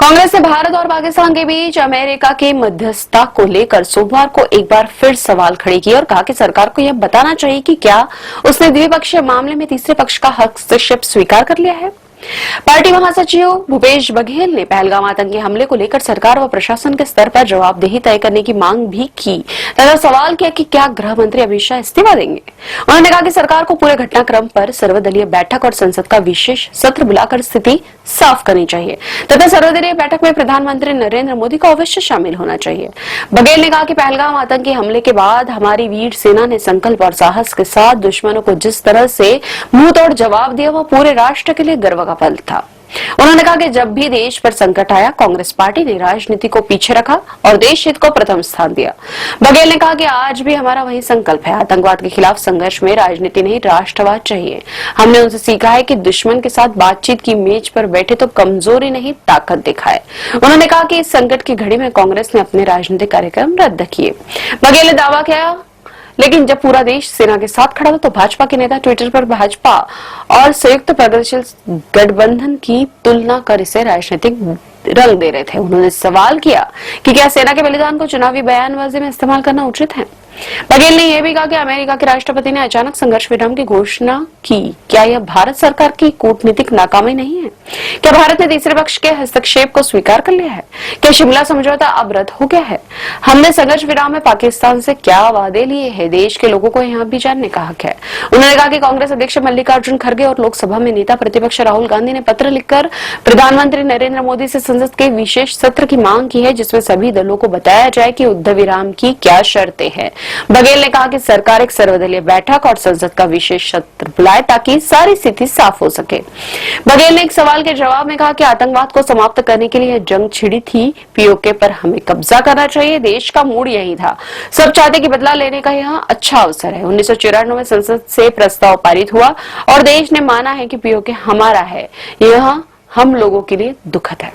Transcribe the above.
कांग्रेस ने भारत और पाकिस्तान के बीच अमेरिका के मध्यस्थता को लेकर सोमवार को एक बार फिर सवाल खड़े किए और कहा कि सरकार को यह बताना चाहिए कि क्या उसने द्विपक्षीय मामले में तीसरे पक्ष का हस्तक्षेप स्वीकार कर लिया है। पार्टी महासचिव भूपेश बघेल ने पहलगाम आतंकी हमले को लेकर सरकार व प्रशासन के स्तर पर जवाबदेही तय करने की मांग भी की तथा सवाल किया कि क्या गृह मंत्री अमित शाह इस्तीफा देंगे। उन्होंने कहा कि सरकार को पूरे घटनाक्रम पर सर्वदलीय बैठक और संसद का विशेष सत्र बुलाकर स्थिति साफ करनी चाहिए तथा सर्वदलीय बैठक में प्रधानमंत्री नरेंद्र मोदी को अवश्य शामिल होना चाहिए। बघेल ने कहा कि पहलगाम आतंकी हमले के बाद हमारी वीर सेना ने संकल्प और साहस के साथ दुश्मनों को जिस तरह से मुंहतोड़ जवाब दिया वह पूरे राष्ट्र के लिए गर्व का पल था। उन्होंने कहा कि जब भी देश पर संकट आया कांग्रेस पार्टी ने राजनीति को पीछे रखा और देश हित को प्रथम स्थान दिया। बघेल ने कहा कि आज भी हमारा वही संकल्प है, आतंकवाद के खिलाफ संघर्ष में राजनीति नहीं राष्ट्रवाद चाहिए। हमने उनसे सीखा है कि दुश्मन के साथ बातचीत की मेज पर बैठे तो कमजोरी नहीं ताकत दिखाए। उन्होंने कहा कि इस संकट की घड़ी में कांग्रेस ने अपने राजनीतिक कार्यक्रम रद्द किए। बघेल ने दावा किया लेकिन जब पूरा देश सेना के साथ खड़ा था तो भाजपा के नेता ट्विटर पर भाजपा और संयुक्त प्रगतिशील गठबंधन की तुलना कर इसे राजनीतिक रंग दे रहे थे। उन्होंने सवाल किया कि क्या सेना के बलिदान को चुनावी बयानबाजी में इस्तेमाल करना उचित है। बघेल ने यह भी कहा कि अमेरिका के राष्ट्रपति ने अचानक संघर्ष विराम की घोषणा की, क्या यह भारत सरकार की कूटनीतिक नाकामी नहीं है? क्या भारत ने तीसरे पक्ष के हस्तक्षेप को स्वीकार कर लिया है? क्या शिमला समझौता अब रद्द हो गया है? हमने संघर्ष विराम में पाकिस्तान से क्या वादे लिए हैं? देश के लोगों को यहाँ भी जानने का हक है। उन्होंने कहा कि कांग्रेस अध्यक्ष मल्लिकार्जुन खड़गे और लोकसभा में नेता प्रतिपक्ष राहुल गांधी ने पत्र लिखकर प्रधानमंत्री नरेंद्र मोदी से संसद के विशेष सत्र की मांग की है जिसमें सभी दलों को बताया जाए कि युद्ध विराम की क्या शर्तें हैं। बघेल ने कहा कि सरकार एक सर्वदलीय बैठक और संसद का विशेष सत्र बुलाए ताकि सारी स्थिति साफ हो सके। बघेल ने एक सवाल के जवाब में कहा कि आतंकवाद को समाप्त करने के लिए जंग छिड़ी थी, पीओके पर हमें कब्जा करना चाहिए। देश का मूड यही था, सब चाहते कि बदला लेने का यहाँ अच्छा अवसर है। 1994 में संसद से प्रस्ताव पारित हुआ और देश ने माना है कि पीओके हमारा है, यह हम लोगों के लिए दुखद है।